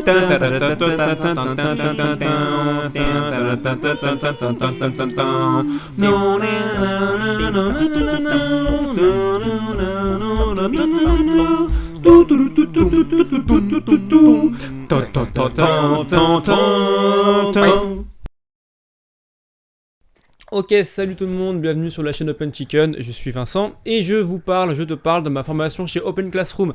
Ok, salut tout le monde, bienvenue sur la chaîne Open Chicken, je suis Vincent et je te parle de ma formation chez Open Classroom.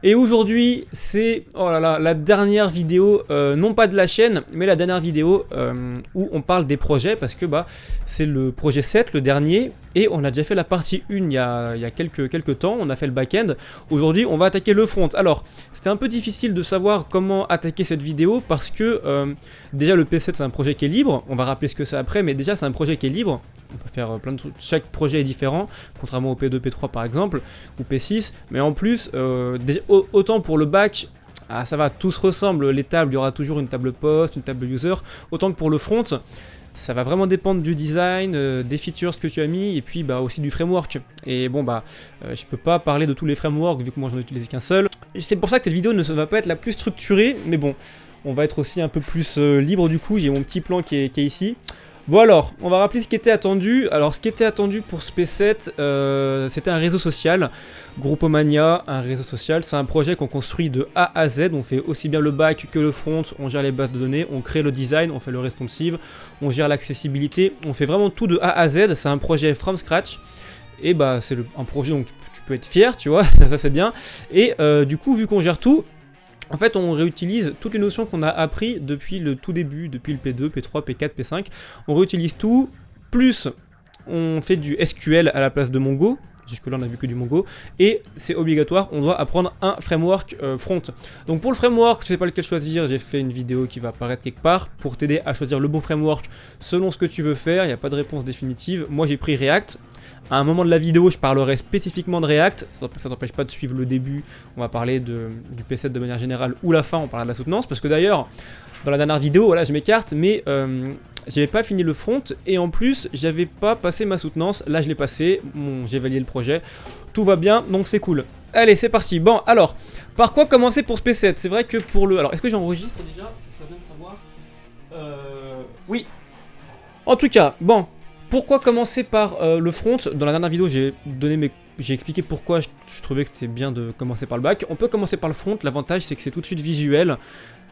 Et aujourd'hui, c'est la dernière vidéo, non pas de la chaîne, mais la dernière vidéo où on parle des projets, parce que c'est le projet 7, le dernier, et on a déjà fait la partie 1 il y a quelques temps, on a fait le back-end. Aujourd'hui, on va attaquer le front. Alors, c'était un peu difficile de savoir comment attaquer cette vidéo, parce que déjà le P7 c'est un projet qui est libre, on va rappeler ce que c'est après, mais déjà c'est un projet qui est libre. On peut faire plein de trucs, chaque projet est différent, contrairement au P2, P3 par exemple, ou P6, mais en plus, autant pour le back, ça va, tout se ressemble, les tables, il y aura toujours une table post, une table user, autant que pour le front, ça va vraiment dépendre du design, des features que tu as mis, et puis aussi du framework. Et bon je peux pas parler de tous les frameworks, vu que moi j'en utilise qu'un seul. C'est pour ça que cette vidéo ne va pas être la plus structurée, mais bon, on va être aussi un peu plus libre du coup, j'ai mon petit plan qui est ici. Bon alors, on va rappeler ce qui était attendu. Alors ce qui était attendu pour ce P7, c'était un réseau social, Groupomania, un réseau social, c'est un projet qu'on construit de A à Z, on fait aussi bien le back que le front, on gère les bases de données, on crée le design, on fait le responsive, on gère l'accessibilité, on fait vraiment tout de A à Z, c'est un projet from scratch. Et c'est un projet dont tu peux être fier, tu vois, ça c'est bien. Et du coup, vu qu'on gère tout, en fait, on réutilise toutes les notions qu'on a appris depuis le tout début, depuis le P2, P3, P4, P5. On réutilise tout, plus on fait du SQL à la place de Mongo. Jusque-là, on n'a vu que du Mongo. Et c'est obligatoire, on doit apprendre un framework front. Donc pour le framework, je ne sais pas lequel choisir, j'ai fait une vidéo qui va apparaître quelque part pour t'aider à choisir le bon framework selon ce que tu veux faire. Il n'y a pas de réponse définitive. Moi, j'ai pris React. À un moment de la vidéo, je parlerai spécifiquement de React, ça n'empêche pas de suivre le début, on va parler du P7 de manière générale, ou la fin, on parlera de la soutenance, parce que d'ailleurs, dans la dernière vidéo, voilà, je m'écarte, mais j'avais pas fini le front, et en plus, j'avais pas passé ma soutenance, là je l'ai passé, j'ai validé le projet, tout va bien, donc c'est cool. Allez, c'est parti. Bon, alors, par quoi commencer pour ce P7? C'est vrai que pour le... Alors, est-ce que j'enregistre déjà? Ça serait bien de savoir. Oui. En tout cas, bon... Pourquoi commencer par le front? Dans la dernière vidéo, j'ai expliqué pourquoi je trouvais que c'était bien de commencer par le back. On peut commencer par le front, l'avantage c'est que c'est tout de suite visuel.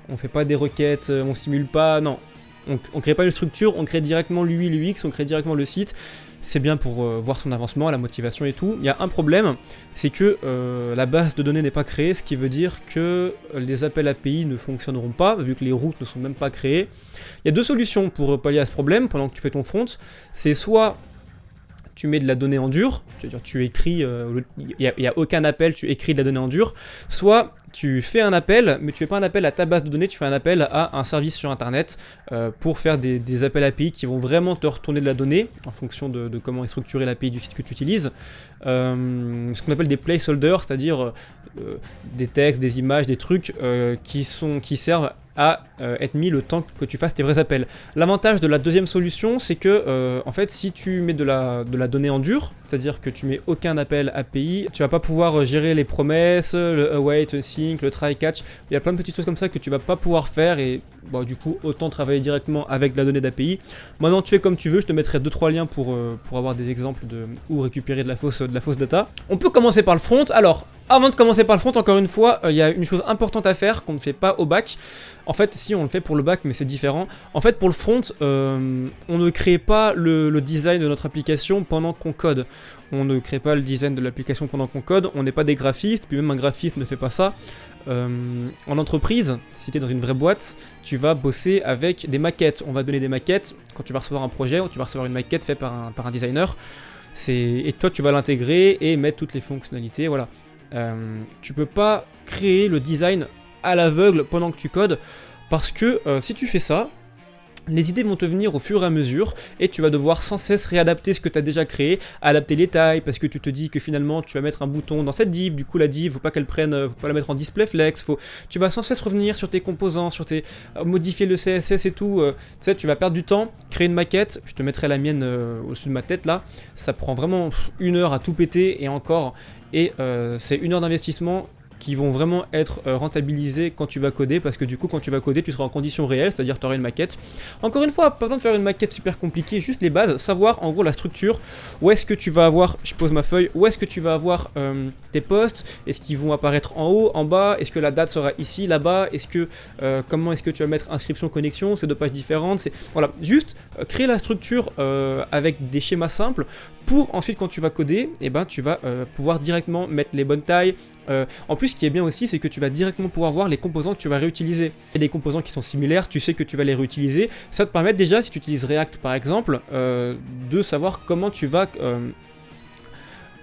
On fait pas des requêtes, on simule pas, non. On crée pas une structure, on crée directement l'UI, l'UX, on crée directement le site. C'est bien pour voir son avancement, la motivation et tout. Il y a un problème, c'est que la base de données n'est pas créée, ce qui veut dire que les appels API ne fonctionneront pas, vu que les routes ne sont même pas créées. Il y a deux solutions pour pallier à ce problème pendant que tu fais ton front. C'est soit tu mets de la donnée en dur, c'est-à-dire tu écris, il n'y a aucun appel, tu écris de la donnée en dur, soit tu fais un appel, mais tu fais pas un appel à ta base de données, tu fais un appel à un service sur internet pour faire des appels API qui vont vraiment te retourner de la donnée en fonction de comment est structuré l'API du site que tu utilises. Ce qu'on appelle des placeholders, c'est-à-dire des textes, des images, des trucs qui servent à être mis le temps que tu fasses tes vrais appels. L'avantage de la deuxième solution, c'est que en fait, si tu mets de la donnée en dur, c'est-à-dire que tu mets aucun appel API, tu vas pas pouvoir gérer les promesses, le await, le sync, le try catch. Il y a plein de petites choses comme ça que tu vas pas pouvoir faire et du coup, autant travailler directement avec de la donnée d'API. Maintenant, tu fais comme tu veux, je te mettrai 2-3 liens pour avoir des exemples de où récupérer de la fausse data. On peut commencer par le front. Alors, avant de commencer par le front, encore une fois, il y a une chose importante à faire qu'on ne fait pas au back. En fait, si on le fait pour le back, mais c'est différent. En fait, pour le front, on ne crée pas le design de notre application pendant qu'on code. On ne crée pas le design de l'application pendant qu'on code. On n'est pas des graphistes, puis même un graphiste ne fait pas ça. En entreprise, si tu es dans une vraie boîte, tu vas bosser avec des maquettes. On va donner des maquettes. Quand tu vas recevoir un projet, tu vas recevoir une maquette faite par un designer. Et toi, tu vas l'intégrer et mettre toutes les fonctionnalités. Voilà. Tu peux pas créer le design à l'aveugle pendant que tu codes parce que si tu fais ça, les idées vont te venir au fur et à mesure et tu vas devoir sans cesse réadapter ce que tu as déjà créé, adapter les tailles parce que tu te dis que finalement tu vas mettre un bouton dans cette div, du coup la div faut pas qu'elle prenne, faut pas la mettre en display flex, tu vas sans cesse revenir sur tes composants, modifier le CSS et tout, tu sais, tu vas perdre du temps, créer une maquette, je te mettrai la mienne au-dessus de ma tête là, ça prend vraiment 1 heure à tout péter et encore, et c'est 1 heure d'investissement qui vont vraiment être rentabilisés quand tu vas coder, parce que du coup quand tu vas coder tu seras en conditions réelles, c'est-à-dire tu auras une maquette. Encore une fois, pas besoin de faire une maquette super compliquée, juste les bases, savoir en gros la structure, où est-ce que tu vas avoir, je pose ma feuille, où est-ce que tu vas avoir tes posts, est-ce qu'ils vont apparaître en haut, en bas, est-ce que la date sera ici, là-bas, est-ce que comment est-ce que tu vas mettre inscription, connexion, c'est deux pages différentes, c'est voilà, juste créer la structure avec des schémas simples pour ensuite quand tu vas coder, et ben tu vas pouvoir directement mettre les bonnes tailles. En plus, ce qui est bien aussi, c'est que tu vas directement pouvoir voir les composants que tu vas réutiliser. Il y a des composants qui sont similaires, tu sais que tu vas les réutiliser. Ça te permet déjà, si tu utilises React par exemple, de savoir comment tu vas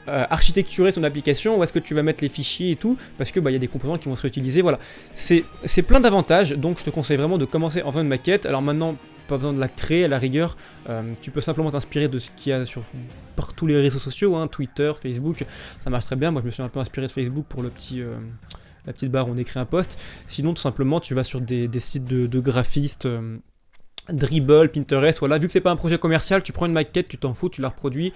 architecturer ton application, où est-ce que tu vas mettre les fichiers et tout, parce que bah, y a des composants qui vont se réutiliser, voilà. C'est plein d'avantages, donc je te conseille vraiment de commencer en faisant une maquette. Alors maintenant, pas besoin de la créer à la rigueur, tu peux simplement t'inspirer de ce qu'il y a par tous les réseaux sociaux, hein, Twitter, Facebook, ça marche très bien. Moi je me suis un peu inspiré de Facebook pour la petite barre où on écrit un post. Sinon tout simplement tu vas sur des sites de graphistes, Dribbble, Pinterest, voilà. Vu que c'est pas un projet commercial, tu prends une maquette, tu t'en fous, tu la reproduis.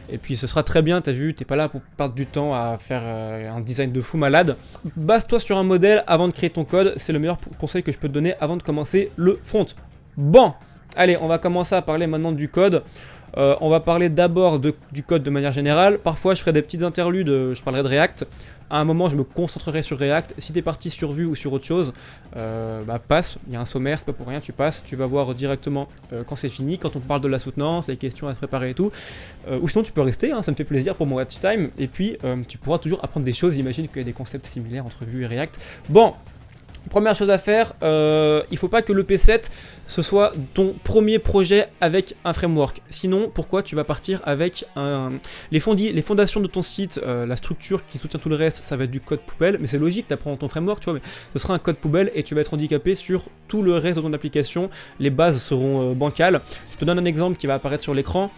Et puis ce sera très bien, t'as vu, t'es pas là pour perdre du temps à faire un design de fou malade. Base-toi sur un modèle avant de créer ton code, c'est le meilleur conseil que je peux te donner avant de commencer le front. Bon, allez, on va commencer à parler maintenant du code. On va parler d'abord du code de manière générale. Parfois je ferai des petites interludes, je parlerai de React. À un moment je me concentrerai sur React. Si t'es parti sur Vue ou sur autre chose, bah passe, il y a un sommaire, c'est pas pour rien, tu passes, tu vas voir directement quand c'est fini, quand on parle de la soutenance, les questions à se préparer et tout. Ou sinon tu peux rester, hein, ça me fait plaisir pour mon watch time. Et puis tu pourras toujours apprendre des choses, j'imagine qu'il y a des concepts similaires entre Vue et React. Bon, première chose à faire, il faut pas que le P7 ce soit ton premier projet avec un framework. Sinon, pourquoi tu vas partir avec les fondations de ton site, la structure qui soutient tout le reste, ça va être du code poubelle. Mais c'est logique, tu apprends ton framework, tu vois, mais ce sera un code poubelle et tu vas être handicapé sur tout le reste de ton application. Les bases seront bancales. Je te donne un exemple qui va apparaître sur l'écran.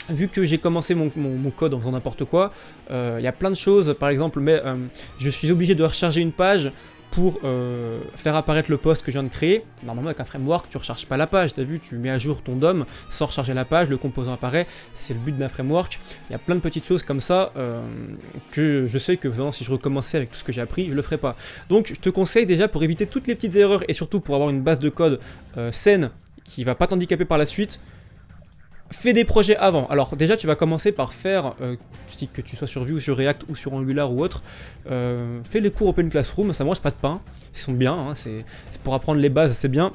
Vu que j'ai commencé mon code en faisant n'importe quoi, il y a plein de choses. Par exemple, je suis obligé de recharger une page pour faire apparaître le post que je viens de créer. Normalement avec un framework tu recharges pas la page, t'as vu, tu mets à jour ton DOM sans recharger la page, le composant apparaît, c'est le but d'un framework. Il y a plein de petites choses comme ça que je sais que vraiment, si je recommençais avec tout ce que j'ai appris, je le ferais pas. Donc je te conseille déjà, pour éviter toutes les petites erreurs et surtout pour avoir une base de code saine qui va pas t'handicaper par la suite, fais des projets avant. Alors déjà tu vas commencer par faire, que tu sois sur Vue ou sur React ou sur Angular ou autre, fais les cours Open Classroom, ça mange pas de pain, ils sont bien, hein, c'est pour apprendre les bases, c'est bien.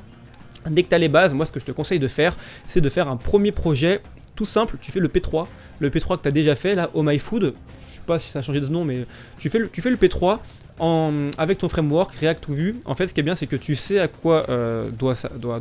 Dès que tu as les bases, moi ce que je te conseille de faire, c'est de faire un premier projet tout simple. Tu fais le P3 que tu as déjà fait là, Oh My Food, je sais pas si ça a changé de nom, mais tu fais le P3 avec ton framework React ou Vue. En fait ce qui est bien, c'est que tu sais à quoi doit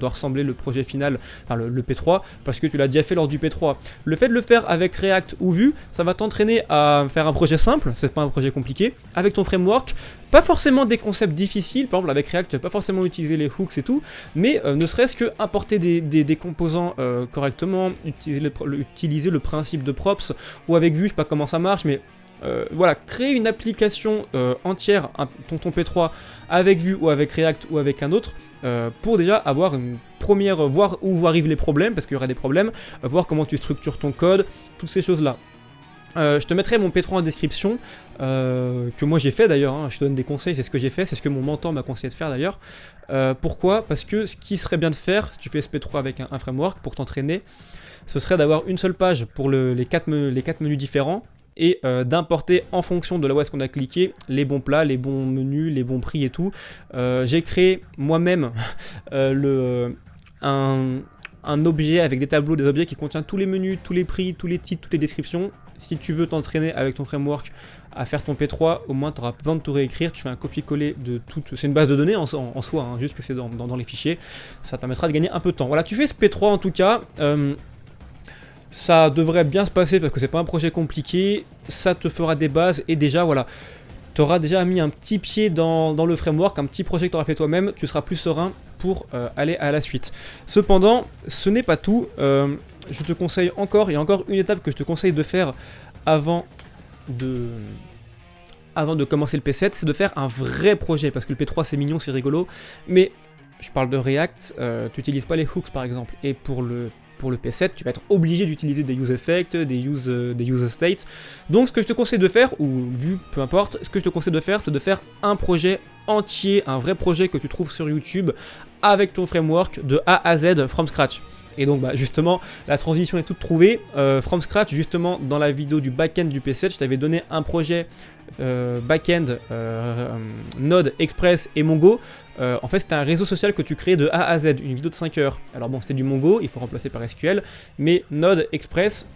ressembler le projet final, enfin le P3, parce que tu l'as déjà fait lors du P3. Le fait de le faire avec React ou Vue, ça va t'entraîner à faire un projet simple, c'est pas un projet compliqué, avec ton framework. Pas forcément des concepts difficiles, par exemple avec React tu vas pas forcément utiliser les hooks et tout, mais ne serait-ce que importer des composants correctement, utiliser le principe de props, ou avec Vue, je sais pas comment ça marche, mais voilà, créer une application entière, ton P3 avec Vue ou avec React ou avec un autre, pour déjà avoir une première, voir où arrivent les problèmes, parce qu'il y aura des problèmes, voir comment tu structures ton code, toutes ces choses-là. Je te mettrai mon P3 en description, que moi j'ai fait d'ailleurs, hein, je te donne des conseils, c'est ce que j'ai fait, c'est ce que mon mentor m'a conseillé de faire d'ailleurs. Pourquoi ? Parce que ce qui serait bien de faire, si tu fais ce P3 avec un framework, pour t'entraîner, ce serait d'avoir une seule page pour les quatre menus différents, et d'importer en fonction de là où est-ce qu'on a cliqué les bons plats, les bons menus, les bons prix et tout. J'ai créé moi-même un objet avec des tableaux, des objets qui contient tous les menus, tous les prix, tous les titres, toutes les descriptions. Si tu veux t'entraîner avec ton framework à faire ton P3, au moins tu auras besoin de tout réécrire, tu fais un copier-coller de tout. C'est une base de données en soi, hein, juste que c'est dans les fichiers. Ça te permettra de gagner un peu de temps. Voilà, tu fais ce P3 en tout cas. Ça devrait bien se passer parce que c'est pas un projet compliqué, ça te fera des bases et déjà voilà, tu auras déjà mis un petit pied dans le framework, un petit projet que tu auras fait toi-même, tu seras plus serein pour aller à la suite. Cependant, ce n'est pas tout, je te conseille encore, il y a encore une étape que je te conseille de faire avant de commencer le P7, c'est de faire un vrai projet, parce que le P3 c'est mignon, c'est rigolo, mais je parle de React, tu n'utilises pas les hooks par exemple, et pour le pour le P7, tu vas être obligé d'utiliser des use effects, des use states. Donc ce que je te conseille de faire, ou vu, peu importe, ce que je te conseille de faire, c'est de faire un projet entier, un vrai projet que tu trouves sur YouTube avec ton framework de A à Z from scratch. Et donc justement, la transition est toute trouvée. From scratch, justement, dans la vidéo du backend du P7, je t'avais donné un projet backend Node, Express et Mongo. En fait, c'était un réseau social que tu créais de A à Z, une vidéo de 5 heures. Alors bon, c'était du Mongo, il faut remplacer par SQL, mais Node, Express,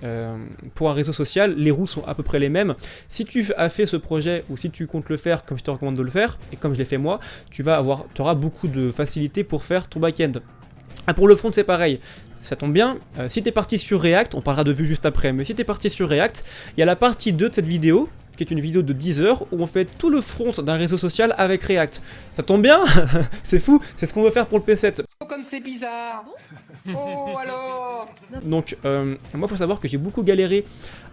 pour un réseau social, les roues sont à peu près les mêmes. Si tu as fait ce projet, ou si tu comptes le faire comme je te recommande de le faire, et comme je l'ai fait moi, tu auras beaucoup de facilité pour faire ton backend. Ah, pour le front, c'est pareil. Ça tombe bien, si tu es parti sur React, on parlera de Vue juste après, mais si tu es parti sur React, il y a la partie 2 de cette vidéo, qui est une vidéo de 10 heures, où on fait tout le front d'un réseau social avec React. Ça tombe bien. C'est fou, c'est ce qu'on veut faire pour le P7. Oh, comme c'est bizarre. Oh, alors. Donc, moi, il faut savoir que j'ai beaucoup galéré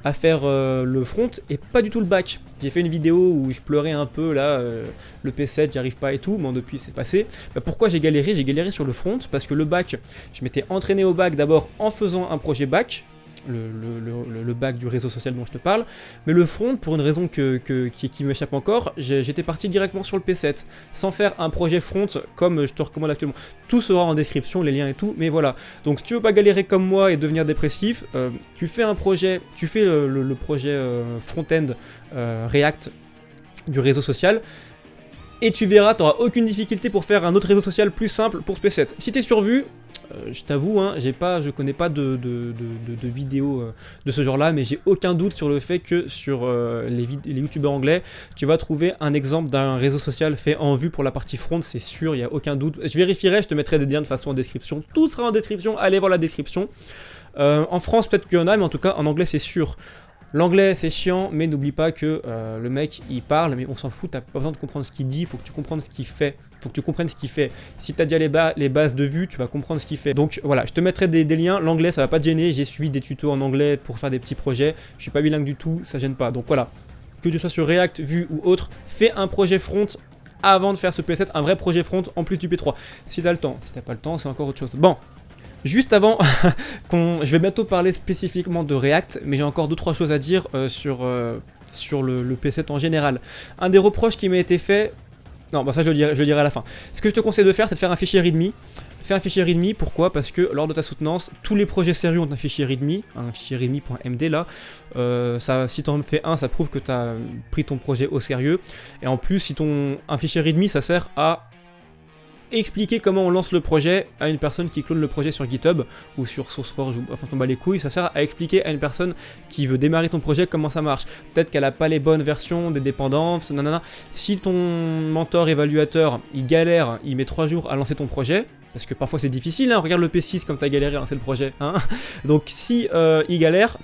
à faire le front et pas du tout le back. J'ai fait une vidéo où je pleurais un peu, là, le P7, j'y arrive pas et tout, mais depuis c'est passé. Pourquoi j'ai galéré? J'ai galéré sur le front, parce que le back, je m'étais entraîné au back d'abord en faisant un projet back, le back du réseau social dont je te parle, mais le front, pour une raison qui m'échappe encore, j'étais parti directement sur le P7, sans faire un projet front comme je te recommande actuellement. Tout sera en description, les liens et tout, mais voilà. Donc si tu veux pas galérer comme moi et devenir dépressif, tu fais un projet, tu fais le projet front-end React du réseau social, et tu verras, tu n'auras aucune difficulté pour faire un autre réseau social plus simple pour ce P7. Si tu es sur Vue, je t'avoue, hein, je connais pas de vidéos de ce genre là, mais j'ai aucun doute sur le fait que sur les youtubeurs anglais, tu vas trouver un exemple d'un réseau social fait en Vue pour la partie front, c'est sûr, il n'y a aucun doute. Je vérifierai, je te mettrai des liens de façon en description, tout sera en description, allez voir la description. En France peut-être qu'il y en a, mais en tout cas en anglais c'est sûr. L'anglais c'est chiant, mais n'oublie pas que le mec il parle, mais on s'en fout, t'as pas besoin de comprendre ce qu'il dit, il faut que tu comprennes ce qu'il fait. Faut que tu comprennes ce qu'il fait. Si t'as déjà les bases de Vue, tu vas comprendre ce qu'il fait. Donc voilà, je te mettrai des liens. L'anglais ça va pas te gêner, j'ai suivi des tutos en anglais pour faire des petits projets. Je suis pas bilingue du tout, ça gêne pas. Donc voilà, que tu sois sur React, Vue ou autre, fais un projet front avant de faire ce P7, un vrai projet front en plus du P3. Si t'as le temps, si t'as pas le temps, c'est encore autre chose. Bon. Juste avant, je vais bientôt parler spécifiquement de React, mais j'ai encore 2-3 choses à dire sur le P7 en général. Un des reproches qui m'a été fait, non, bah ça je le dirai à la fin. Ce que je te conseille de faire, c'est de faire un fichier README. Fais un fichier README, pourquoi? Parce que lors de ta soutenance, tous les projets sérieux ont un fichier README.md là. Si tu en fais un, ça prouve que tu as pris ton projet au sérieux. Et en plus, un fichier README, ça sert à expliquer comment on lance le projet à une personne qui clone le projet sur GitHub ou sur SourceForge, ou enfin on bat les couilles, ça sert à expliquer à une personne qui veut démarrer ton projet comment ça marche. Peut-être qu'elle a pas les bonnes versions des dépendances, nanana. Si ton mentor évaluateur il galère, il met 3 jours à lancer ton projet, parce que parfois c'est difficile, hein, regarde le P6 comme t'as galéré à lancer le projet, hein. Donc si il galère,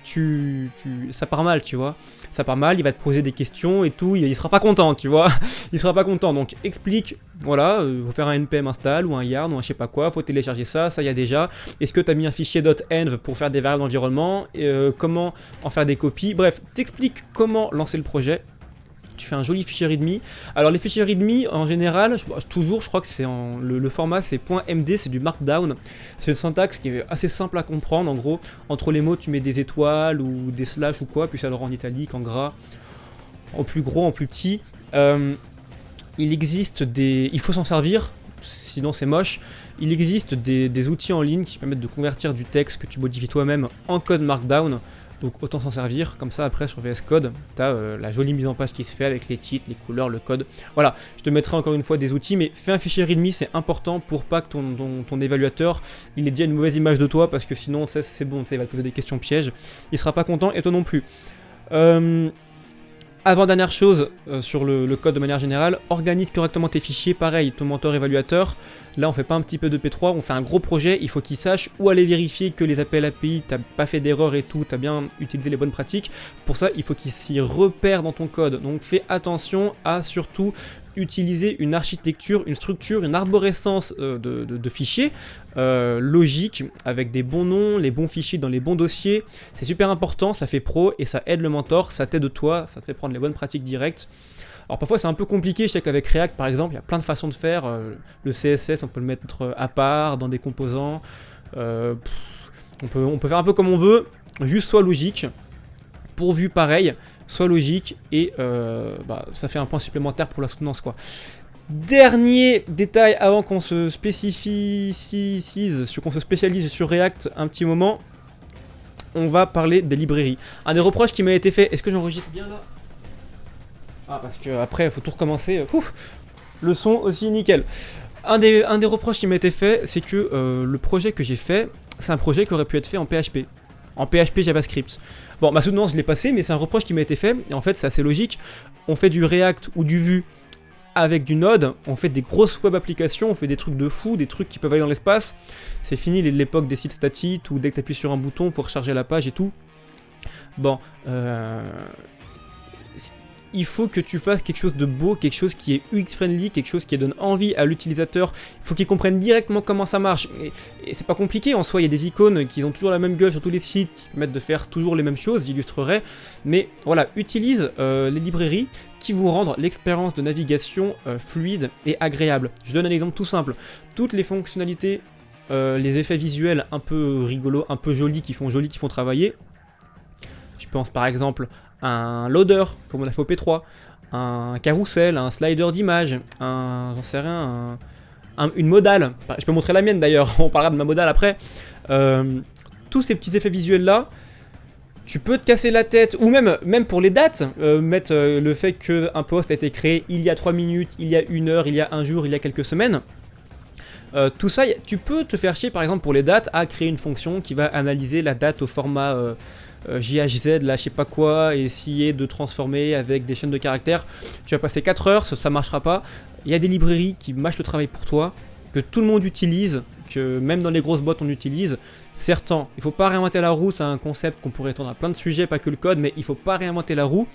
ça part mal, tu vois. Ça part mal, il va te poser des questions et tout, il sera pas content, tu vois. Il sera pas content, donc explique, voilà, faut faire un npm install ou un yarn ou un je sais pas quoi, faut télécharger ça y a déjà. Est-ce que tu as mis un fichier .env pour faire des variables d'environnement, comment en faire des copies, bref, t'expliques comment lancer le projet. Tu fais un joli fichier README. Alors les fichiers README en général, je crois que c'est le format c'est .md, c'est du markdown. C'est une syntaxe qui est assez simple à comprendre. En gros, entre les mots tu mets des étoiles ou des slash ou quoi, puis ça le rend en italique, en gras, en plus gros, en plus petit. Il faut s'en servir, sinon c'est moche. Il existe des outils en ligne qui permettent de convertir du texte que tu modifies toi-même en code markdown. Donc autant s'en servir, comme ça après sur VS Code, tu as la jolie mise en page qui se fait avec les titres, les couleurs, le code. Voilà, je te mettrai encore une fois des outils, mais fais un fichier README, c'est important pour pas que ton évaluateur il ait déjà une mauvaise image de toi, parce que sinon c'est bon, il va te poser des questions pièges, il sera pas content et toi non plus. Avant-dernière chose sur le code de manière générale, organise correctement tes fichiers, pareil, ton mentor évaluateur, là on fait pas un petit peu de P3, on fait un gros projet, il faut qu'il sache où aller vérifier que les appels API, t'as pas fait d'erreur et tout, t'as bien utilisé les bonnes pratiques, pour ça il faut qu'il s'y repère dans ton code, donc fais attention à surtout utiliser une architecture, une structure, une arborescence de fichiers logique, avec des bons noms, les bons fichiers dans les bons dossiers. C'est super important, ça fait pro et ça aide le mentor, ça t'aide toi, ça te fait prendre les bonnes pratiques directes. Alors parfois c'est un peu compliqué, je sais qu'avec React par exemple, il y a plein de façons de faire. Le CSS on peut le mettre à part, dans des composants. On peut faire un peu comme on veut, juste soit logique, pourvu pareil, soit logique, et ça fait un point supplémentaire pour la soutenance, quoi. Dernier détail avant qu'on se qu'on se spécialise sur React un petit moment, on va parler des librairies. Un des reproches qui m'a été fait, est-ce que j'enregistre bien là? Ah, parce que après il faut tout recommencer. Ouf, le son aussi nickel. Un des reproches qui m'a été fait, c'est que le projet que j'ai fait, c'est un projet qui aurait pu être fait en PHP. En PHP JavaScript. Bon, ma soutenance je l'ai passé, mais c'est un reproche qui m'a été fait, et en fait c'est assez logique. On fait du React ou du Vue avec du Node, on fait des grosses web applications, on fait des trucs de fou, des trucs qui peuvent aller dans l'espace. C'est fini l'époque des sites statiques où dès que tu appuies sur un bouton, il faut recharger la page et tout. Bon, il faut que tu fasses quelque chose de beau, quelque chose qui est UX-friendly, quelque chose qui donne envie à l'utilisateur. Il faut qu'il comprenne directement comment ça marche. Et c'est pas compliqué en soi, il y a des icônes qui ont toujours la même gueule sur tous les sites, qui permettent de faire toujours les mêmes choses, j'illustrerai. Mais voilà, utilise les librairies qui vous rendent l'expérience de navigation fluide et agréable. Je donne un exemple tout simple. Toutes les fonctionnalités, les effets visuels un peu rigolos, un peu jolis, qui font travailler. Je pense par exemple un loader, comme on a fait au P3, un carrousel, un slider d'image, j'en sais rien, une modale. Je peux montrer la mienne d'ailleurs, on parlera de ma modale après. Tous ces petits effets visuels là, tu peux te casser la tête, ou même pour les dates, mettre le fait qu'un post a été créé il y a 3 minutes, il y a 1 heure, il y a un jour, il y a quelques semaines. Tout ça, tu peux te faire chier par exemple pour les dates à créer une fonction qui va analyser la date au format JHZ, là je sais pas quoi, et essayer de transformer avec des chaînes de caractères. Tu vas passer 4 heures, ça marchera pas. Il y a des librairies qui mâchent le travail pour toi, que tout le monde utilise, que même dans les grosses boîtes on utilise. Certes, il faut pas réinventer la roue, c'est un concept qu'on pourrait étendre à plein de sujets, pas que le code, mais il faut pas réinventer la roue.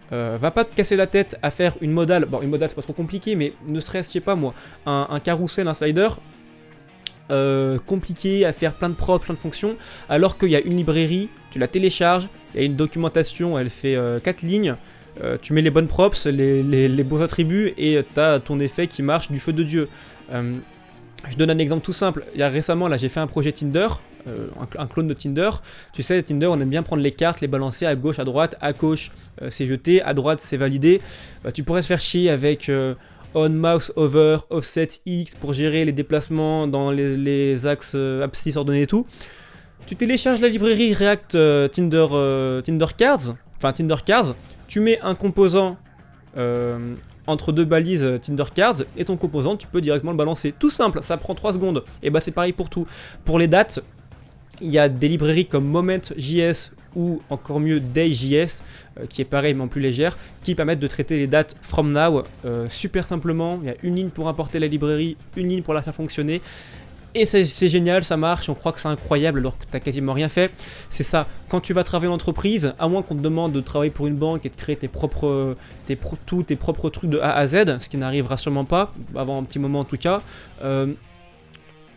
Va pas te casser la tête à faire une modale. Bon, une modale c'est pas trop compliqué, mais ne serait-ce, je sais pas moi, un carrousel, un slider. Compliqué à faire plein de props, plein de fonctions, alors qu'il y a une librairie, tu la télécharges, il y a une documentation, elle fait 4 lignes, tu mets les bonnes props, les bons attributs, et tu as ton effet qui marche du feu de Dieu. Je donne un exemple tout simple. Il y a récemment, là, j'ai fait un projet Tinder, un clone de Tinder. Tu sais, Tinder, on aime bien prendre les cartes, les balancer à gauche, à droite. À gauche, c'est jeté, à droite, c'est validé. Tu pourrais te faire chier avec on, mouse, over, offset, x pour gérer les déplacements dans les axes abscisses ordonnés et tout. Tu télécharges la librairie React Tinder Cards. Tu mets un composant entre deux balises Tinder Cards, et ton composant, tu peux directement le balancer. Tout simple, ça prend 3 secondes. Et bah c'est pareil pour tout. Pour les dates, il y a des librairies comme Moment.js ou encore mieux Day.js, qui est pareil mais en plus légère, qui permettent de traiter les dates from now super simplement. Il y a une ligne pour importer la librairie, une ligne pour la faire fonctionner. Et c'est génial, ça marche, on croit que c'est incroyable alors que t'as quasiment rien fait. C'est ça, quand tu vas travailler en entreprise, à moins qu'on te demande de travailler pour une banque et de créer tes propres trucs de A à Z, ce qui n'arrivera sûrement pas, avant un petit moment en tout cas,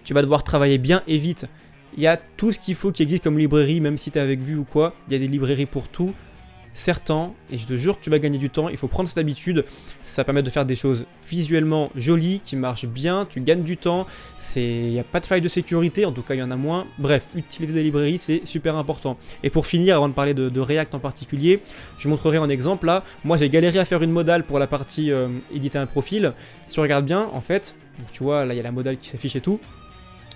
tu vas devoir travailler bien et vite. Il y a tout ce qu'il faut qui existe comme librairie, même si t'es avec Vue ou quoi, il y a des librairies pour tout. Certain, et je te jure que tu vas gagner du temps, il faut prendre cette habitude, ça permet de faire des choses visuellement jolies, qui marchent bien, tu gagnes du temps, il n'y a pas de faille de sécurité, en tout cas il y en a moins, bref, utiliser des librairies c'est super important. Et pour finir, avant de parler de React en particulier, je vous montrerai un exemple là, moi j'ai galéré à faire une modale pour la partie éditer un profil, si on regarde bien, en fait, tu vois là il y a la modale qui s'affiche et tout.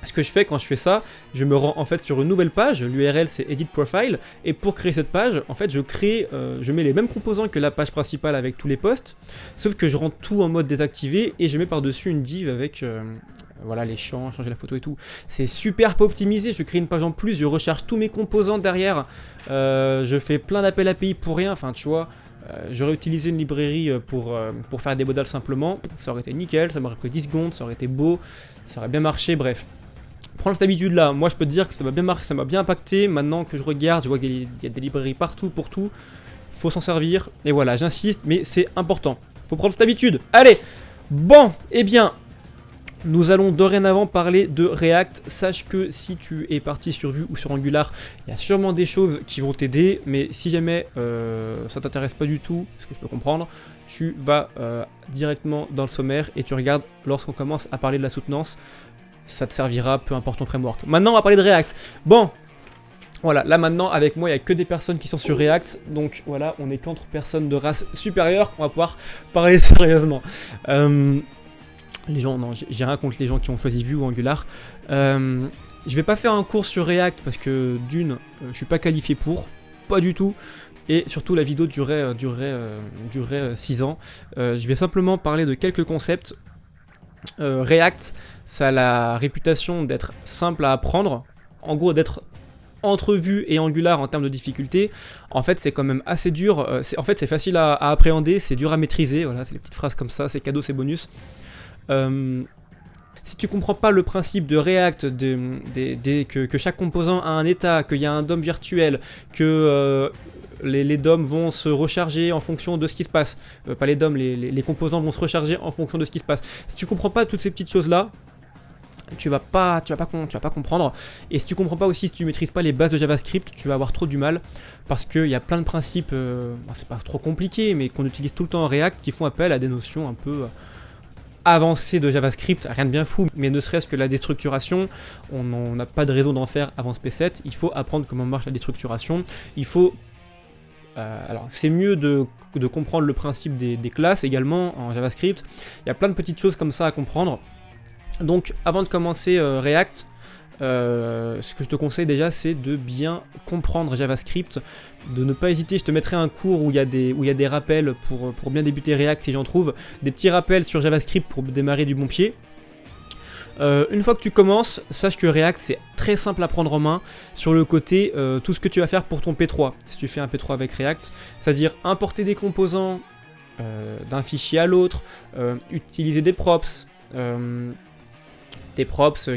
Ce que je fais quand je fais ça, je me rends en fait sur une nouvelle page, l'URL c'est Edit Profile, et pour créer cette page, en fait je mets les mêmes composants que la page principale avec tous les posts, sauf que je rends tout en mode désactivé et je mets par-dessus une div avec voilà les champs, changer la photo et tout. C'est super pas optimisé, je crée une page en plus, je recharge tous mes composants derrière, je fais plein d'appels API pour rien, enfin tu vois. J'aurais utilisé une librairie pour faire des modales simplement, ça aurait été nickel, ça m'aurait pris 10 secondes, ça aurait été beau, ça aurait bien marché, bref. Prendre cette habitude là, moi je peux te dire que ça m'a bien marqué, ça m'a bien impacté. Maintenant que je regarde, je vois qu'il y a des librairies partout pour tout, faut s'en servir, et voilà, j'insiste, mais c'est important, faut prendre cette habitude. Allez, bon, eh bien, nous allons dorénavant parler de React. Sache que si tu es parti sur Vue ou sur Angular, il y a sûrement des choses qui vont t'aider, mais si jamais ça t'intéresse pas du tout, ce que je peux comprendre, tu vas directement dans le sommaire et tu regardes lorsqu'on commence à parler de la soutenance. Ça te servira, peu importe ton framework. Maintenant, on va parler de React. Bon, Voilà, là maintenant avec moi il n'y a que des personnes qui sont sur React, donc voilà, on est qu'entre personnes de race supérieure, on va pouvoir parler sérieusement. Les gens, non, j'ai rien contre les gens qui ont choisi Vue ou Angular. Je vais pas faire un cours sur React parce que d'une, je suis pas qualifié pour, pas du tout. Et surtout la vidéo durait 6 ans. Je vais simplement parler de quelques concepts. React, ça a la réputation d'être simple à apprendre. En gros, d'être entre Vue et Angular en termes de difficulté. En fait, c'est quand même assez dur. En fait, c'est facile à appréhender, c'est dur à maîtriser. Voilà, c'est les petites phrases comme ça, c'est cadeau, c'est bonus. Si tu comprends pas le principe de React, que chaque composant a un état, qu'il y a un DOM virtuel, que les DOM vont se recharger en fonction de ce qui se passe, pas les DOM, les composants vont se recharger en fonction de ce qui se passe. Si tu comprends pas toutes ces petites choses là, tu vas pas comprendre. Et si tu comprends pas aussi, si tu maîtrises pas les bases de JavaScript, tu vas avoir trop du mal parce qu'il y a plein de principes, c'est pas trop compliqué, mais qu'on utilise tout le temps en React qui font appel à des notions un peu avancées de JavaScript, rien de bien fou, mais ne serait-ce que la déstructuration, on n'a pas de raison d'en faire avant SP7, il faut apprendre comment marche la déstructuration, il faut... alors c'est mieux de comprendre le principe des classes également en JavaScript, il y a plein de petites choses comme ça à comprendre. Donc avant de commencer React, ce que je te conseille déjà c'est de bien comprendre JavaScript, de ne pas hésiter, je te mettrai un cours où il y a des rappels pour bien débuter React si j'en trouve, des petits rappels sur JavaScript pour démarrer du bon pied. Une fois que tu commences, sache que React c'est très simple à prendre en main sur le côté tout ce que tu vas faire pour ton P3, si tu fais un P3 avec React, c'est-à-dire importer des composants d'un fichier à l'autre, utiliser des props,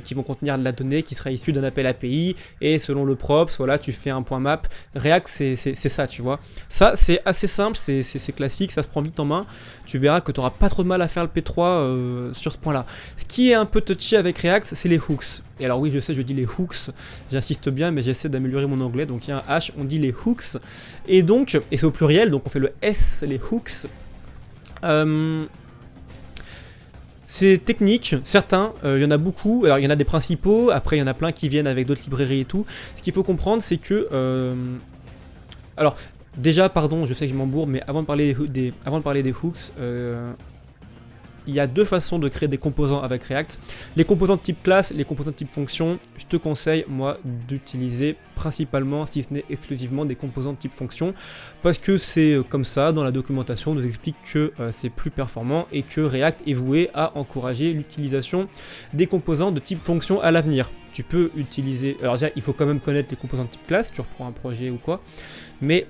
qui vont contenir de la donnée qui sera issue d'un appel API, et selon le props, voilà, tu fais un point map. React, c'est ça, tu vois. Ça, c'est assez simple, c'est classique, ça se prend vite en main. Tu verras que tu n'auras pas trop de mal à faire le P3 sur ce point-là. Ce qui est un peu touchy avec React, c'est les hooks. Et alors oui, je sais, je dis les hooks, j'insiste bien, mais j'essaie d'améliorer mon anglais, donc il y a un H, on dit les hooks. Et donc, et c'est au pluriel, donc on fait le S, les hooks. C'est technique, certains, il y en a beaucoup, alors il y en a des principaux, après il y en a plein qui viennent avec d'autres librairies et tout. Ce qu'il faut comprendre c'est que... alors déjà, pardon, je sais que je m'embourbe, mais avant de parler des hooks, il y a deux façons de créer des composants avec React. Les composants de type classe, les composants de type fonction. Je te conseille, moi, d'utiliser principalement, si ce n'est exclusivement, des composants de type fonction. Parce que c'est comme ça, dans la documentation, on nous explique que c'est plus performant et que React est voué à encourager l'utilisation des composants de type fonction à l'avenir. Tu peux utiliser... Alors déjà, il faut quand même connaître les composants de type classe, tu reprends un projet ou quoi. Mais...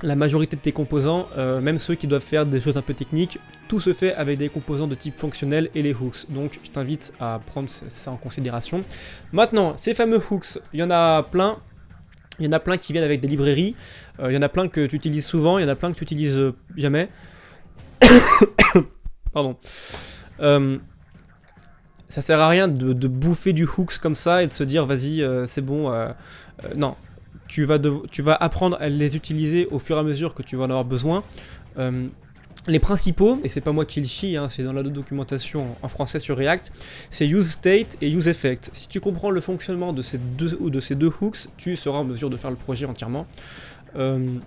la majorité de tes composants, même ceux qui doivent faire des choses un peu techniques, tout se fait avec des composants de type fonctionnel et les hooks. Donc je t'invite à prendre ça en considération. Maintenant, ces fameux hooks, il y en a plein. Il y en a plein qui viennent avec des librairies. Il y en a plein que tu utilises souvent, il y en a plein que tu utilises jamais. Pardon. Ça sert à rien de bouffer du hooks comme ça et de se dire vas-y, c'est bon. Non. Tu vas apprendre à les utiliser au fur et à mesure que tu vas en avoir besoin. Les principaux, et c'est pas moi qui le chie, hein, c'est dans la documentation en français sur React, c'est useState et useEffect. Si tu comprends le fonctionnement de ces deux hooks, tu seras en mesure de faire le projet entièrement. Il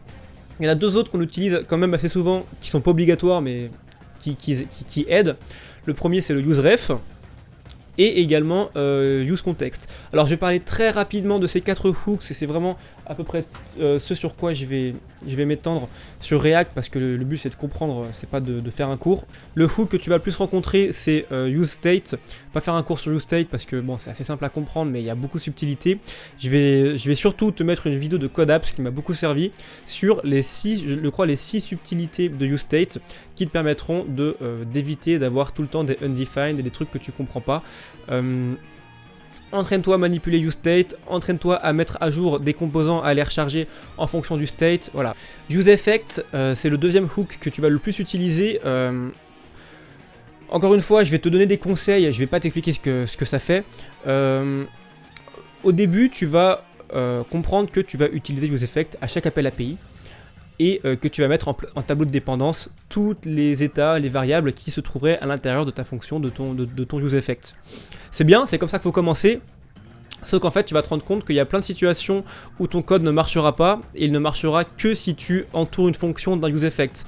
y en a deux autres qu'on utilise quand même assez souvent, qui sont pas obligatoires, mais qui aident. Le premier, c'est le useRef. Et également useContext. Alors je vais parler très rapidement de ces quatre hooks et c'est vraiment à peu près ce sur quoi je vais m'étendre sur React parce que le but c'est de comprendre, c'est pas de faire un cours. Le hook que tu vas le plus rencontrer c'est useState. Pas faire un cours sur useState parce que bon c'est assez simple à comprendre mais il y a beaucoup de subtilité. Je vais surtout te mettre une vidéo de CodeApps qui m'a beaucoup servi sur les 6 subtilités de useState qui te permettront d'éviter d'avoir tout le temps des undefined et des trucs que tu comprends pas. Entraîne-toi à manipuler useState, entraîne-toi à mettre à jour des composants à les recharger en fonction du state, voilà. useEffect, c'est le deuxième hook que tu vas le plus utiliser. Encore une fois, je vais te donner des conseils, je vais pas t'expliquer ce que ça fait. Au début, tu vas comprendre que tu vas utiliser useEffect à chaque appel API. Et que tu vas mettre en tableau de dépendance tous les états, les variables qui se trouveraient à l'intérieur de ta fonction, de ton useEffect. C'est bien, c'est comme ça qu'il faut commencer. Sauf qu'en fait, tu vas te rendre compte qu'il y a plein de situations où ton code ne marchera pas, et il ne marchera que si tu entoures une fonction d'un useEffect.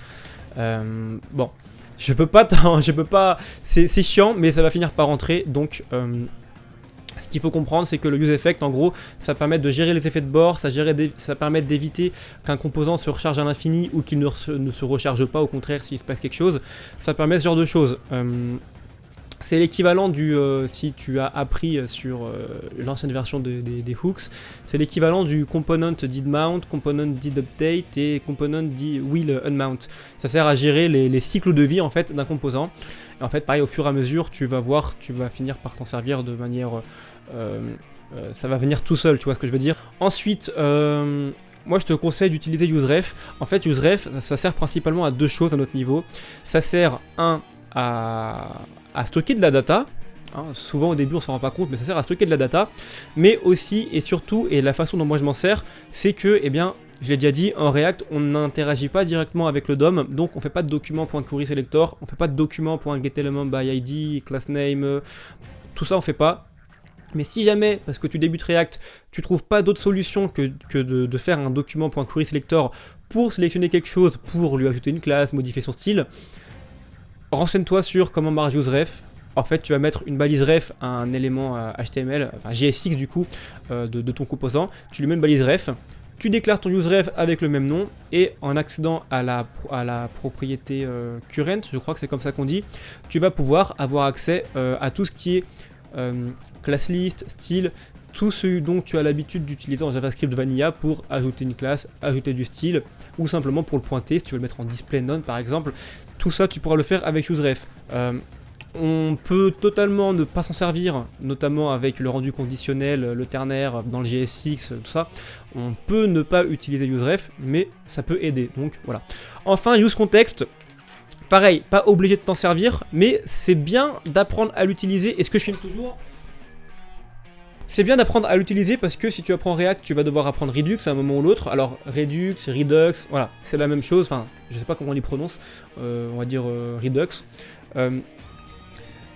Bon, je peux pas, c'est chiant, mais ça va finir par rentrer, donc... ce qu'il faut comprendre, c'est que le useEffect, en gros, ça permet de gérer les effets de bord, ça permet d'éviter qu'un composant se recharge à l'infini ou qu'il ne se recharge pas, au contraire, s'il se passe quelque chose. Ça permet ce genre de choses. C'est l'équivalent du, si tu as appris sur l'ancienne version des hooks, c'est l'équivalent du component did mount, component did update et component did will unmount. Ça sert à gérer les cycles de vie en fait d'un composant. Et en fait, pareil, au fur et à mesure, tu vas voir, tu vas finir par t'en servir de manière, ça va venir tout seul, tu vois ce que je veux dire. Ensuite, moi je te conseille d'utiliser useref. En fait, useref, ça sert principalement à deux choses à notre niveau. Ça sert à stocker de la data, hein, souvent au début on s'en rend pas compte, mais ça sert à stocker de la data, mais aussi et surtout, et la façon dont moi je m'en sers, c'est que, eh bien, je l'ai déjà dit, en React, on n'interagit pas directement avec le DOM, donc on fait pas de document.querySelector, on fait pas de document.getElementById, className, tout ça on fait pas. Mais si jamais, parce que tu débutes React, tu trouves pas d'autre solution que de faire un document.querySelector pour sélectionner quelque chose, pour lui ajouter une classe, modifier son style, renseigne-toi sur comment marche useref. En fait, tu vas mettre une balise ref à un élément HTML, enfin JSX du coup, de ton composant. Tu lui mets une balise ref, tu déclares ton useref avec le même nom, et en accédant à la propriété current, je crois que c'est comme ça qu'on dit, tu vas pouvoir avoir accès à tout ce qui est class list, style, tout ce dont tu as l'habitude d'utiliser en JavaScript Vanilla pour ajouter une classe, ajouter du style, ou simplement pour le pointer, si tu veux le mettre en display none par exemple. Tout ça, tu pourras le faire avec useref. On peut totalement ne pas s'en servir, notamment avec le rendu conditionnel, le ternaire, dans le JSX, tout ça. On peut ne pas utiliser useref, mais ça peut aider, donc voilà. Enfin, useContext. Pareil, pas obligé de t'en servir, mais c'est bien d'apprendre à l'utiliser. Et ce que je filme toujours... C'est bien d'apprendre à l'utiliser parce que si tu apprends React, tu vas devoir apprendre Redux à un moment ou l'autre. Alors Redux, Redux, voilà, c'est la même chose. Enfin, je sais pas comment on y prononce. On va dire Redux.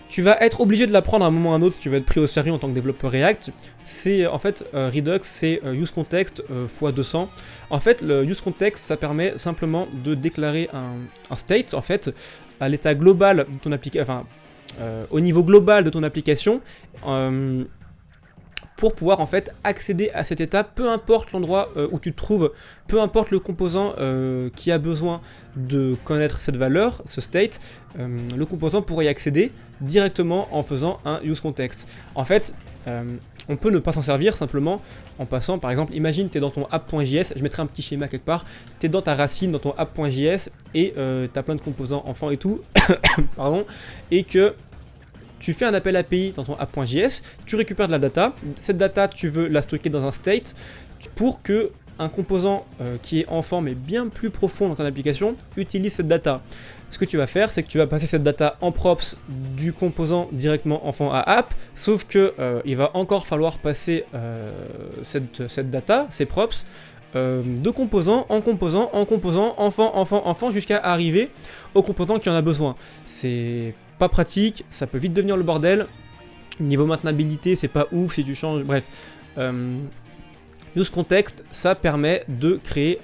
Tu vas être obligé de l'apprendre à un moment ou à un autre si tu vas être pris au sérieux en tant que développeur React. C'est en fait Redux, c'est useContext x 200. En fait, le useContext, ça permet simplement de déclarer un state en fait à l'état global de ton application, enfin au niveau global de ton application. Pour pouvoir en fait accéder à cet état, peu importe l'endroit où tu te trouves, peu importe le composant qui a besoin de connaître cette valeur, ce state, le composant pourrait y accéder directement en faisant un useContext. En fait, on peut ne pas s'en servir simplement en passant, par exemple, imagine tu es dans ton app.js, je mettrai un petit schéma quelque part, tu es dans ta racine, dans ton app.js, et tu as plein de composants enfants et tout, pardon, et que tu fais un appel API dans ton app.js, tu récupères de la data, cette data tu veux la stocker dans un state pour que un composant qui est enfant mais bien plus profond dans ton application utilise cette data. Ce que tu vas faire, c'est que tu vas passer cette data en props du composant directement enfant à app, sauf que il va encore falloir passer cette data, ces props, de composant en composant en composant, enfant, jusqu'à arriver au composant qui en a besoin. C'est pas pratique, ça peut vite devenir le bordel. Niveau maintenabilité, c'est pas ouf si tu changes, bref. useContext, ça permet de créer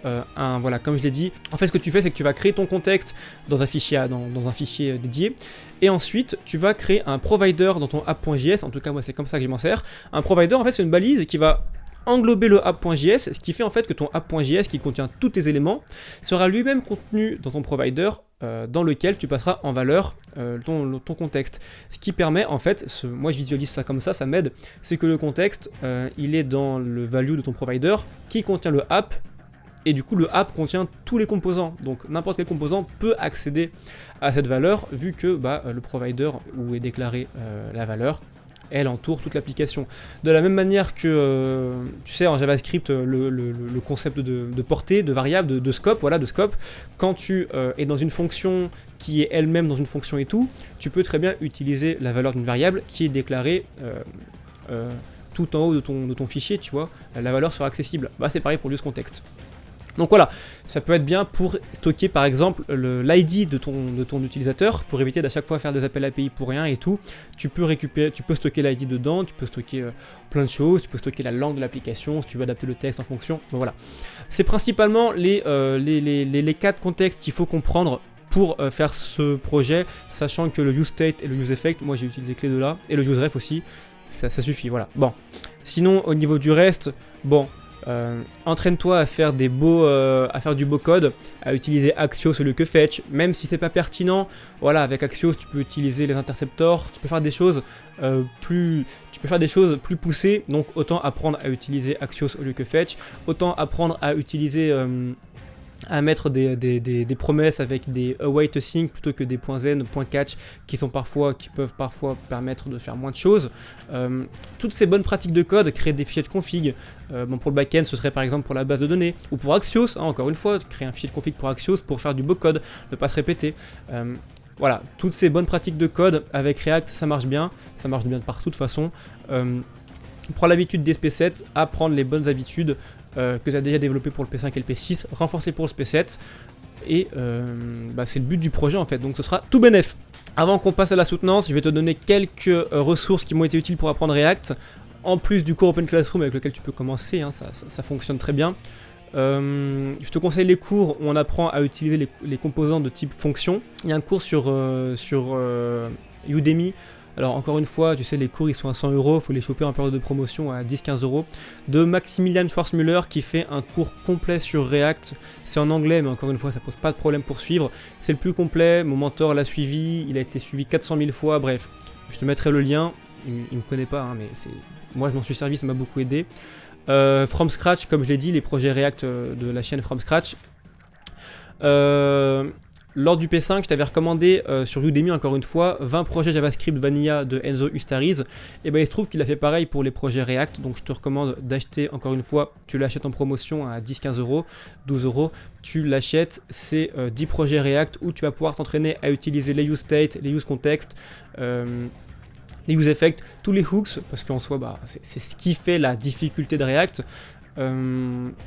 voilà, comme je l'ai dit. En fait, ce que tu fais, c'est que tu vas créer ton contexte dans un fichier, dédié, et ensuite, tu vas créer un provider dans ton app.js. En tout cas, moi, c'est comme ça que je m'en sers. Un provider, en fait, c'est une balise qui va englober le app.js, ce qui fait en fait que ton app.js qui contient tous tes éléments sera lui-même contenu dans ton provider dans lequel tu passeras en valeur ton contexte. Ce qui permet en fait, moi je visualise ça comme ça m'aide, c'est que le contexte il est dans le value de ton provider qui contient le app, et du coup le app contient tous les composants, donc n'importe quel composant peut accéder à cette valeur vu que le provider où est déclarée la valeur, elle entoure toute l'application. De la même manière que, tu sais, en JavaScript, le concept de portée, de variable, de scope, voilà, de scope, quand tu es dans une fonction qui est elle-même dans une fonction et tout, tu peux très bien utiliser la valeur d'une variable qui est déclarée tout en haut de ton fichier, tu vois, la valeur sera accessible. C'est pareil pour l'useContext. Donc voilà, ça peut être bien pour stocker par exemple l'ID de ton utilisateur, pour éviter d'à chaque fois faire des appels API pour rien et tout. Tu peux stocker l'ID dedans, tu peux stocker plein de choses, tu peux stocker la langue de l'application, si tu veux adapter le texte en fonction. Donc voilà, c'est principalement les 4 contextes qu'il faut comprendre pour faire ce projet, sachant que le useState et le useEffect, moi j'ai utilisé que les deux là, et le useRef aussi, ça suffit, voilà. Bon, sinon au niveau du reste, bon... entraîne-toi à faire du beau code, à utiliser Axios au lieu que Fetch, même si c'est pas pertinent. Voilà, avec Axios tu peux utiliser les interceptors, tu peux faire des choses plus poussées, donc autant apprendre à utiliser Axios au lieu que Fetch, autant apprendre à utiliser à mettre des promesses avec des await async plutôt que des .zen, .catch qui peuvent parfois permettre de faire moins de choses. Toutes ces bonnes pratiques de code, créer des fichiers de config, pour le backend ce serait par exemple pour la base de données, ou pour Axios, encore une fois, créer un fichier de config pour Axios pour faire du beau code, ne pas se répéter. Voilà, toutes ces bonnes pratiques de code avec React ça marche bien de partout de toute façon. Prends l'habitude des SP7, apprendre les bonnes habitudes que tu as déjà développé pour le P5 et le P6, renforcer pour le P7, et c'est le but du projet en fait, donc ce sera tout bénef. Avant qu'on passe à la soutenance, je vais te donner quelques ressources qui m'ont été utiles pour apprendre React, en plus du cours Open Classroom avec lequel tu peux commencer, hein, ça fonctionne très bien. Je te conseille les cours où on apprend à utiliser les composants de type fonction. Il y a un cours sur Udemy. Alors encore une fois, tu sais, les cours ils sont à 100 €, il faut les choper en période de promotion à 10-15 €. De Maximilian Schwarzmüller qui fait un cours complet sur React. C'est en anglais, mais encore une fois, ça pose pas de problème pour suivre. C'est le plus complet, mon mentor l'a suivi, il a été suivi 400 000 fois, bref. Je te mettrai le lien, il me connaît pas, hein, mais moi je m'en suis servi, ça m'a beaucoup aidé. From Scratch, comme je l'ai dit, les projets React de la chaîne From Scratch. Lors du P5, je t'avais recommandé sur Udemy encore une fois 20 projets JavaScript Vanilla de Enzo Ustariz. Et il se trouve qu'il a fait pareil pour les projets React, donc je te recommande d'acheter encore une fois. Tu l'achètes en promotion à 10-15 €, 12 €. Tu l'achètes, c'est 10 projets React où tu vas pouvoir t'entraîner à utiliser les useState, les useContext, les useEffect, tous les hooks, parce qu'en soi, c'est ce qui fait la difficulté de React.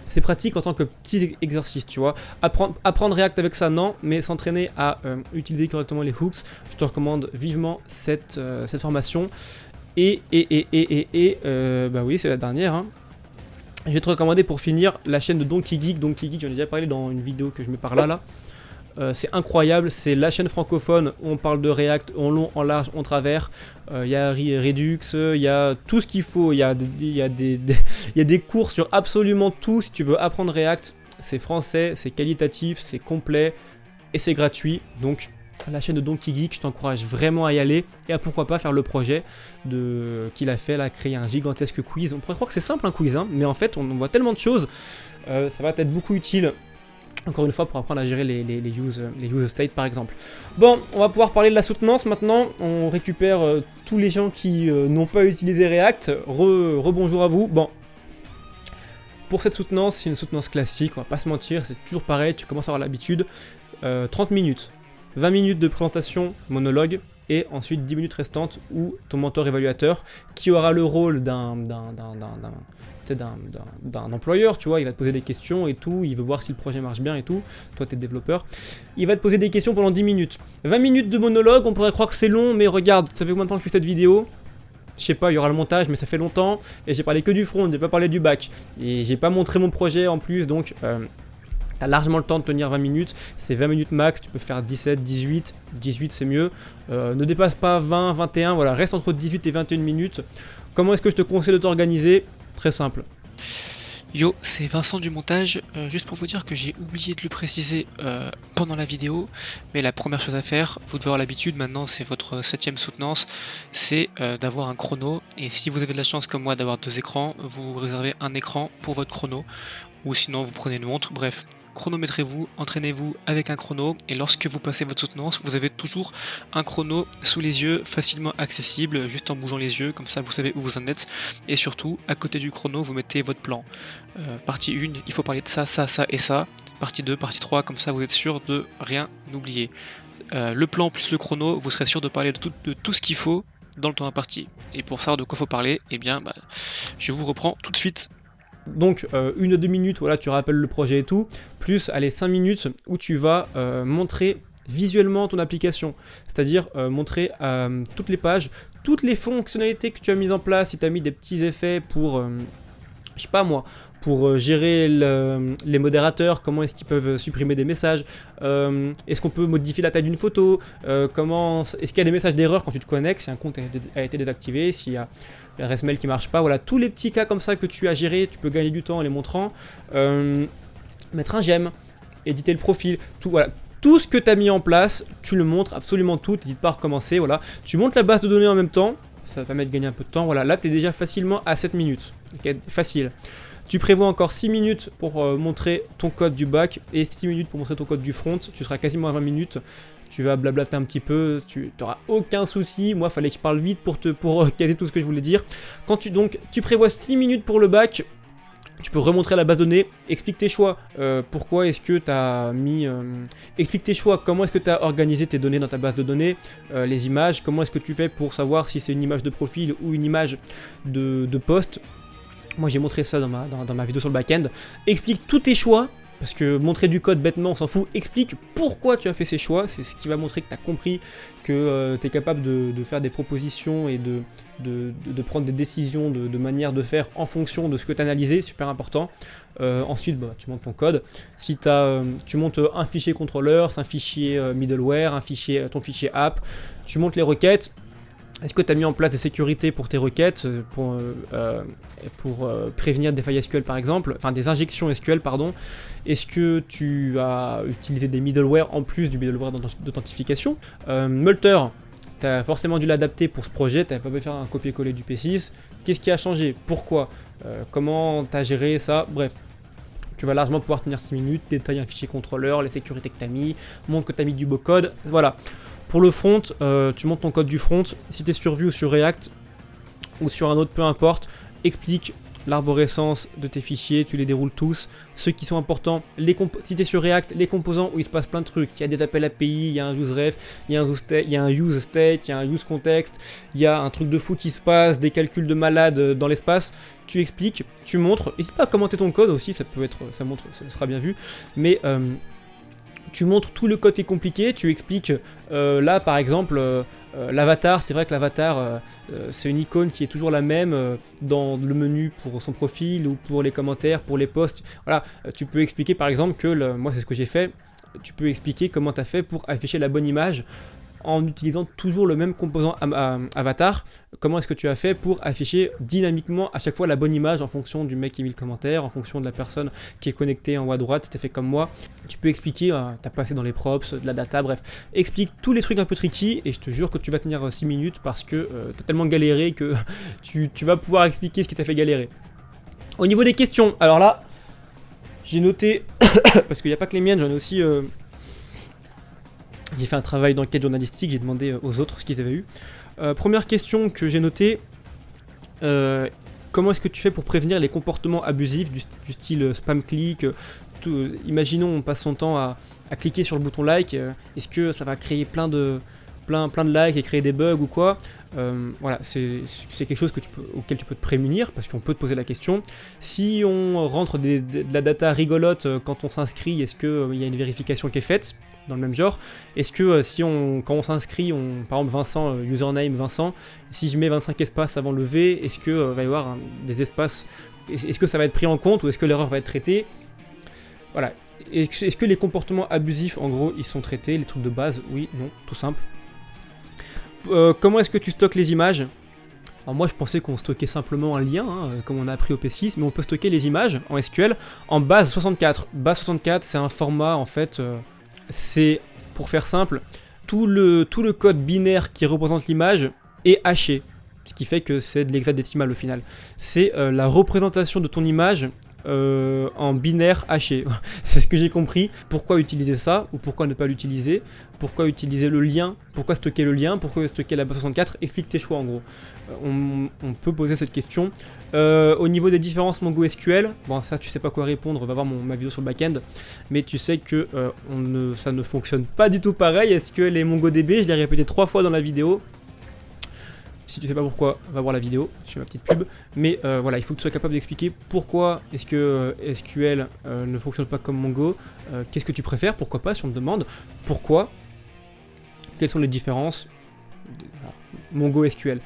C'est pratique en tant que petit exercice, tu vois. Apprendre React avec ça, non, mais s'entraîner à utiliser correctement les hooks, je te recommande vivement cette formation. Oui, c'est la dernière. Hein. Je vais te recommander pour finir la chaîne de Donkey Geek. Donkey Geek, j'en ai déjà parlé dans une vidéo que je mets par là. C'est incroyable, c'est la chaîne francophone où on parle de React en long, en large, en travers. Il y a Redux, il y a tout ce qu'il faut, il y a des cours sur absolument tout. Si tu veux apprendre React, c'est français, c'est qualitatif, c'est complet et c'est gratuit. Donc la chaîne de Donkey Geek, je t'encourage vraiment à y aller et à pourquoi pas faire le projet qu'il a fait, là, créer un gigantesque quiz. On pourrait croire que c'est simple un quiz, hein, mais en fait on voit tellement de choses, ça va être beaucoup utile. Encore une fois pour apprendre à gérer les use state par exemple. Bon, on va pouvoir parler de la soutenance maintenant. On récupère tous les gens qui n'ont pas utilisé React. Rebonjour à vous. Bon, pour cette soutenance, c'est une soutenance classique, on va pas se mentir, c'est toujours pareil, tu commences à avoir l'habitude. 30 minutes, 20 minutes de présentation, monologue, et ensuite 10 minutes restantes où ton mentor évaluateur, qui aura le rôle d'un employeur, tu vois, il va te poser des questions et tout, il veut voir si le projet marche bien et tout, toi t'es développeur, il va te poser des questions pendant 10 minutes. 20 minutes de monologue, on pourrait croire que c'est long, mais regarde, ça fait combien de temps que je fais cette vidéo? Je sais pas, il y aura le montage, mais ça fait longtemps, et j'ai parlé que du front, j'ai pas parlé du back, et j'ai pas montré mon projet en plus, donc t'as largement le temps de tenir 20 minutes, c'est 20 minutes max, tu peux faire 17, 18 c'est mieux, ne dépasse pas 20, 21, voilà, reste entre 18 et 21 minutes. Comment est-ce que je te conseille de t'organiser? Très simple. Yo, c'est Vincent du montage, juste pour vous dire que j'ai oublié de le préciser pendant la vidéo, mais la première chose à faire, vous devez avoir l'habitude, maintenant c'est votre 7ème soutenance, c'est d'avoir un chrono, et si vous avez de la chance comme moi d'avoir 2 écrans, vous réservez un écran pour votre chrono, ou sinon vous prenez une montre, bref. Chronométrez-vous, entraînez-vous avec un chrono, et lorsque vous passez votre soutenance, vous avez toujours un chrono sous les yeux, facilement accessible, juste en bougeant les yeux, comme ça vous savez où vous en êtes, et surtout, à côté du chrono, vous mettez votre plan. Partie 1, il faut parler de ça, ça, ça et ça. Partie 2, partie 3, comme ça vous êtes sûr de rien oublier. Le plan plus le chrono, vous serez sûr de parler de tout ce qu'il faut dans le temps imparti. Et pour savoir de quoi faut parler, eh bien, je vous reprends tout de suite. Donc 1 à 2 minutes, voilà, tu rappelles le projet et tout, plus allez 5 minutes où tu vas montrer visuellement ton application, c'est-à-dire montrer toutes les pages, toutes les fonctionnalités que tu as mises en place, si tu as mis des petits effets pour, je sais pas moi, pour gérer les modérateurs, comment est-ce qu'ils peuvent supprimer des messages, est-ce qu'on peut modifier la taille d'une photo, est-ce qu'il y a des messages d'erreur quand tu te connectes, si un compte a été désactivé, s'il y a un REST mail qui marche pas, voilà, tous les petits cas comme ça que tu as gérés, tu peux gagner du temps en les montrant, mettre un j'aime, éditer le profil, tout, voilà. Tout ce que tu as mis en place, tu le montres, absolument tout, n'hésite pas à recommencer, voilà. Tu montes la base de données en même temps, ça va permettre de gagner un peu de temps, voilà. Là, tu es déjà facilement à 7 minutes, okay, facile. Tu prévois encore 6 minutes pour montrer ton code du back et 6 minutes pour montrer ton code du front, tu seras quasiment à 20 minutes. Tu vas blablater un petit peu, tu n'auras aucun souci. Moi, il fallait que je parle vite pour caser tout ce que je voulais dire. Quand tu prévois 6 minutes pour le back, tu peux remontrer la base de données, explique tes choix, pourquoi est-ce que tu as mis... explique tes choix, comment est-ce que tu as organisé tes données dans ta base de données, les images, comment est-ce que tu fais pour savoir si c'est une image de profil ou une image de poste. Moi j'ai montré ça dans ma vidéo sur le back-end. Explique tous tes choix, parce que montrer du code bêtement on s'en fout, explique pourquoi tu as fait ces choix, c'est ce qui va montrer que tu as compris que tu es capable de faire des propositions et de prendre des décisions de manière de faire en fonction de ce que tu as analysé, super important. Ensuite tu montes ton code, si tu montes un fichier contrôleur, un fichier middleware, ton fichier app, tu montes les requêtes. Est-ce que tu as mis en place des sécurités pour tes requêtes, pour prévenir des failles SQL par exemple, enfin des injections SQL pardon. Est-ce que tu as utilisé des middleware en plus du middleware d'authentification? Multer, tu as forcément dû l'adapter pour ce projet, tu n'avais pas pu faire un copier-coller du P6. Qu'est-ce qui a changé? Pourquoi? Comment tu as géré ça? Bref. Tu vas largement pouvoir tenir 6 minutes, détailler un fichier contrôleur, les sécurités que tu as mis, montre que tu as mis du beau code, voilà. Pour le front, tu montes ton code du front, si tu es sur Vue ou sur React, ou sur un autre, peu importe, explique l'arborescence de tes fichiers, tu les déroules tous, ceux qui sont importants, si tu es sur React, les composants où il se passe plein de trucs, il y a des appels API, il y a un useRef, il y a un use state, il y a un use context, il y a un truc de fou qui se passe, des calculs de malade dans l'espace, tu expliques, tu montres, n'hésite pas à commenter ton code aussi, ça sera bien vu, mais... tu montres tout le code qui est compliqué, tu expliques, là par exemple, l'avatar, c'est vrai que l'avatar, c'est une icône qui est toujours la même dans le menu pour son profil ou pour les commentaires, pour les posts. Voilà, tu peux expliquer par exemple que, moi c'est ce que j'ai fait, tu peux expliquer comment tu as fait pour afficher la bonne image en utilisant toujours le même composant avatar. Comment est-ce que tu as fait pour afficher dynamiquement à chaque fois la bonne image en fonction du mec qui a mis le commentaire, en fonction de la personne qui est connectée en haut à droite, si tu as fait comme moi. Tu peux expliquer, tu as passé dans les props, de la data, bref. Explique tous les trucs un peu tricky et je te jure que tu vas tenir 6 minutes parce que tu as tellement galéré que tu vas pouvoir expliquer ce qui t'a fait galérer. Au niveau des questions, alors là, j'ai noté, parce qu'il n'y a pas que les miennes, j'en ai aussi... j'ai fait un travail d'enquête journalistique, j'ai demandé aux autres ce qu'ils avaient eu. Première question que j'ai notée, comment est-ce que tu fais pour prévenir les comportements abusifs du style spam click, imaginons on passe son temps à cliquer sur le bouton like, est-ce que ça va créer plein de likes et créer des bugs ou quoi? Voilà, c'est quelque chose auquel tu peux te prémunir parce qu'on peut te poser la question. Si on rentre de la data rigolote quand on s'inscrit, est-ce qu'il y a une vérification qui est faite dans le même genre? Est-ce que quand on s'inscrit, par exemple Vincent, username Vincent, si je mets 25 espaces avant le V, est-ce que va y avoir des espaces, est-ce que ça va être pris en compte ou est-ce que l'erreur va être traitée? Voilà. Est-ce que les comportements abusifs, en gros, ils sont traités, les trucs de base? Oui, non, tout simple. Comment est-ce que tu stockes les images? Alors moi je pensais qu'on stockait simplement un lien, comme on a appris au P6, mais on peut stocker les images en SQL en base 64. Base 64 c'est un format en fait, c'est pour faire simple, tout le code binaire qui représente l'image est haché, ce qui fait que c'est de l'hexadécimal au final. C'est la représentation de ton image en binaire haché. C'est ce que j'ai compris. Pourquoi utiliser ça ou pourquoi ne pas l'utiliser? Pourquoi utiliser le lien? Pourquoi stocker le lien? Pourquoi stocker la base 64? Explique tes choix en gros. On peut poser cette question. Au niveau des différences MongoSQL, bon ça tu sais pas quoi répondre, va voir ma vidéo sur le back-end, mais tu sais que ça ne fonctionne pas du tout pareil. Est-ce que les MongoDB, je l'ai répété 3 fois dans la vidéo, Si tu sais pas pourquoi, va voir la vidéo, je fais ma petite pub. Mais voilà, il faut que tu sois capable d'expliquer pourquoi est-ce que SQL ne fonctionne pas comme Mongo, qu'est-ce que tu préfères, pourquoi pas si on te demande, pourquoi, quelles sont les différences, voilà, Mongo SQL.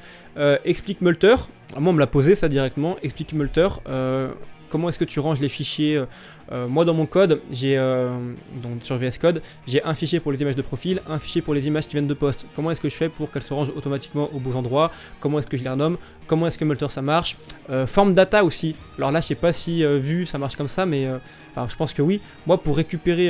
Explique Multer, moi on me l'a posé ça directement, explique Multer, comment est-ce que tu ranges les fichiers. Moi dans mon code, j'ai donc sur VS Code, j'ai un fichier pour les images de profil, un fichier pour les images qui viennent de poste. Comment est-ce que je fais pour qu'elles se rangent automatiquement aux beaux endroits? Comment est-ce que je les renomme? Comment est-ce que Multer ça marche? Form data aussi. Alors là je sais pas si vu ça marche comme ça, mais je pense que oui. Moi pour récupérer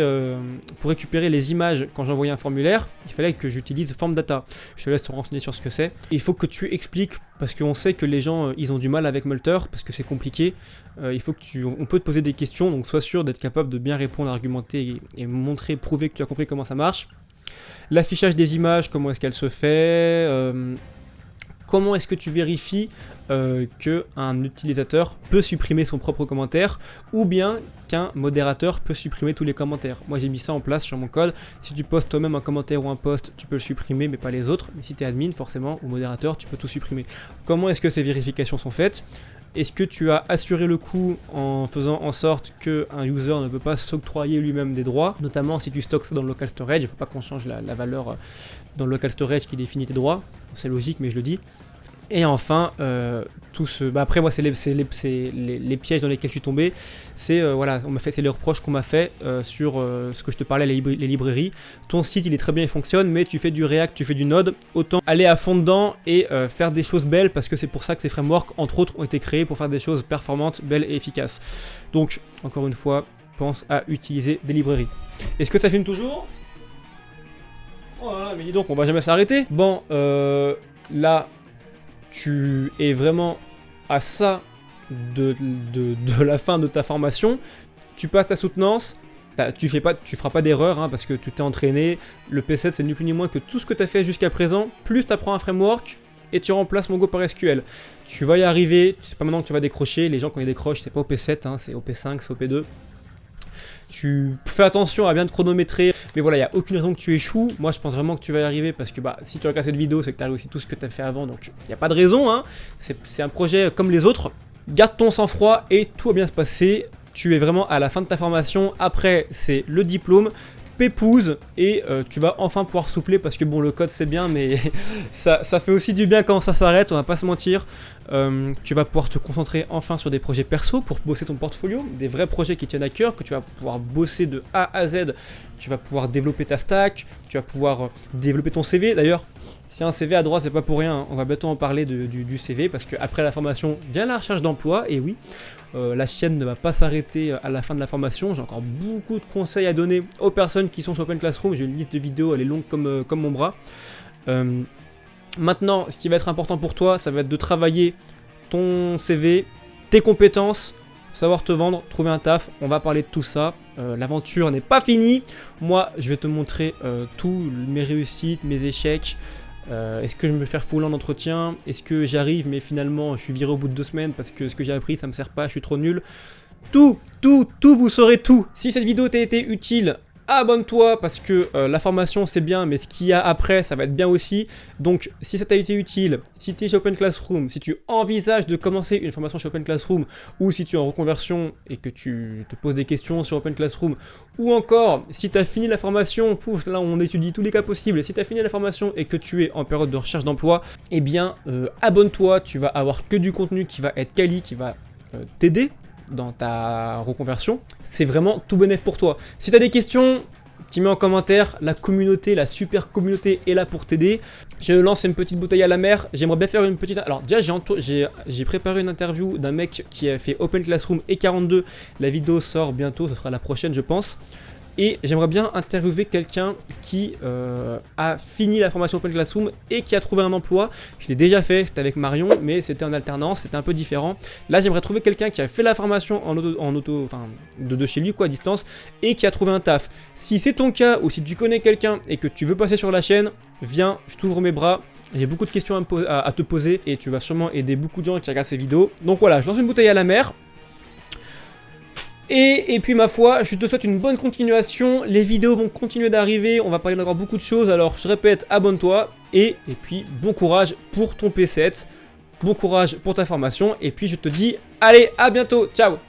les images quand j'envoyais un formulaire, il fallait que j'utilise form data. Je te laisse te renseigner sur ce que c'est. Il faut que tu expliques, parce qu'on sait que les gens ils ont du mal avec Multer parce que c'est compliqué. Il faut que on peut te poser des questions, donc sois sûr d'être capable de bien répondre, argumenter et montrer, prouver que tu as compris comment ça marche. L'affichage des images, comment est-ce qu'elle se fait, comment est-ce que tu vérifies qu'un utilisateur peut supprimer son propre commentaire ou bien qu'un modérateur peut supprimer tous les commentaires. Moi j'ai mis ça en place sur mon code. Si tu postes toi-même un commentaire ou un post, tu peux le supprimer mais pas les autres. Mais si tu es admin forcément ou modérateur, tu peux tout supprimer. Comment est-ce que ces vérifications sont faites? Est-ce que tu as assuré le coup en faisant en sorte qu'un user ne peut pas s'octroyer lui-même des droits, notamment si tu stockes ça dans le local storage? Il ne faut pas qu'on change la valeur dans le local storage qui définit tes droits. C'est logique mais je le dis. Et enfin, après moi c'est les pièges dans lesquels je suis tombé. C'est voilà, c'est les reproches qu'on m'a fait sur ce que je te parlais, les librairies. Ton site il est très bien, il fonctionne, mais tu fais du React, tu fais du Node, autant aller à fond dedans et faire des choses belles, parce que c'est pour ça que ces frameworks entre autres ont été créés, pour faire des choses performantes, belles et efficaces. Donc encore une fois, pense à utiliser des librairies. Est-ce que ça filme toujours? Oh là là, mais dis donc, on va jamais s'arrêter. Bon, là tu es vraiment à ça de la fin de ta formation, tu passes ta soutenance, tu feras pas d'erreur parce que tu t'es entraîné. Le P7 c'est ni plus ni moins que tout ce que tu as fait jusqu'à présent, plus tu apprends un framework et tu remplaces Mongo par SQL. Tu vas y arriver, c'est pas maintenant que tu vas décrocher, les gens quand ils décrochent c'est pas au P7, c'est au P5, c'est au P2. Tu fais attention à bien te chronométrer, mais voilà, il n'y a aucune raison que tu échoues. Moi je pense vraiment que tu vas y arriver, parce que si tu regardes cette vidéo, c'est que tu as réussi tout ce que tu as fait avant, donc il n'y a pas de raison, c'est un projet comme les autres. Garde ton sang-froid et tout va bien se passer. Tu es vraiment à la fin de ta formation, après c'est le diplôme, pépouze, et tu vas enfin pouvoir souffler, parce que bon, le code c'est bien, mais ça fait aussi du bien quand ça s'arrête, on va pas se mentir. Tu vas pouvoir te concentrer enfin sur des projets perso pour bosser ton portfolio, des vrais projets qui tiennent à cœur, que tu vas pouvoir bosser de A à Z. Tu vas pouvoir développer ta stack, tu vas pouvoir développer ton CV. D'ailleurs, si un CV à droite, c'est pas pour rien, on va bientôt en parler du CV, parce qu'après la formation vient la recherche d'emploi, et oui, la chaîne ne va pas s'arrêter à la fin de la formation. J'ai encore beaucoup de conseils à donner aux personnes qui sont sur Open Classroom. J'ai une liste de vidéos, elle est longue comme mon bras. Maintenant, ce qui va être important pour toi, ça va être de travailler ton CV, tes compétences, savoir te vendre, trouver un taf. On va parler de tout ça. L'aventure n'est pas finie. Moi, je vais te montrer tous mes réussites, mes échecs. Est-ce que je vais me faire fouler en entretien? Est-ce que j'arrive mais finalement je suis viré au bout de 2 semaines parce que ce que j'ai appris ça me sert pas, je suis trop nul? Tout, vous saurez tout. Si cette vidéo t'a été utile, abonne-toi, parce que la formation c'est bien, mais ce qu'il y a après ça va être bien aussi. Donc si ça t'a été utile, si tu es chez Open Classroom, si tu envisages de commencer une formation chez Open Classroom, ou si tu es en reconversion et que tu te poses des questions sur Open Classroom, ou encore si tu as fini la formation, pouf, là on étudie tous les cas possibles, si tu as fini la formation et que tu es en période de recherche d'emploi, eh bien abonne-toi, tu vas avoir que du contenu qui va être quali, qui va t'aider dans ta reconversion. C'est vraiment tout bénef pour toi. Si tu as des questions, tu mets en commentaire. La communauté, la super communauté est là pour t'aider. Je lance une petite bouteille à la mer. J'aimerais bien faire une petite... Alors déjà j'ai préparé une interview d'un mec qui a fait Open Classroom et 42. La vidéo sort bientôt, ce sera la prochaine je pense. Et j'aimerais bien interviewer quelqu'un qui a fini la formation Open Classroom et qui a trouvé un emploi. Je l'ai déjà fait, c'était avec Marion, mais c'était en alternance, c'était un peu différent. Là, j'aimerais trouver quelqu'un qui a fait la formation de chez lui, à distance, et qui a trouvé un taf. Si c'est ton cas, ou si tu connais quelqu'un et que tu veux passer sur la chaîne, viens, je t'ouvre mes bras. J'ai beaucoup de questions à te poser et tu vas sûrement aider beaucoup de gens qui regardent ces vidéos. Donc voilà, je lance une bouteille à la mer. Et puis ma foi, je te souhaite une bonne continuation, les vidéos vont continuer d'arriver, on va parler d'encore beaucoup de choses, alors je répète, abonne-toi, et puis bon courage pour ton P7, bon courage pour ta formation, et puis je te dis, allez, à bientôt, ciao!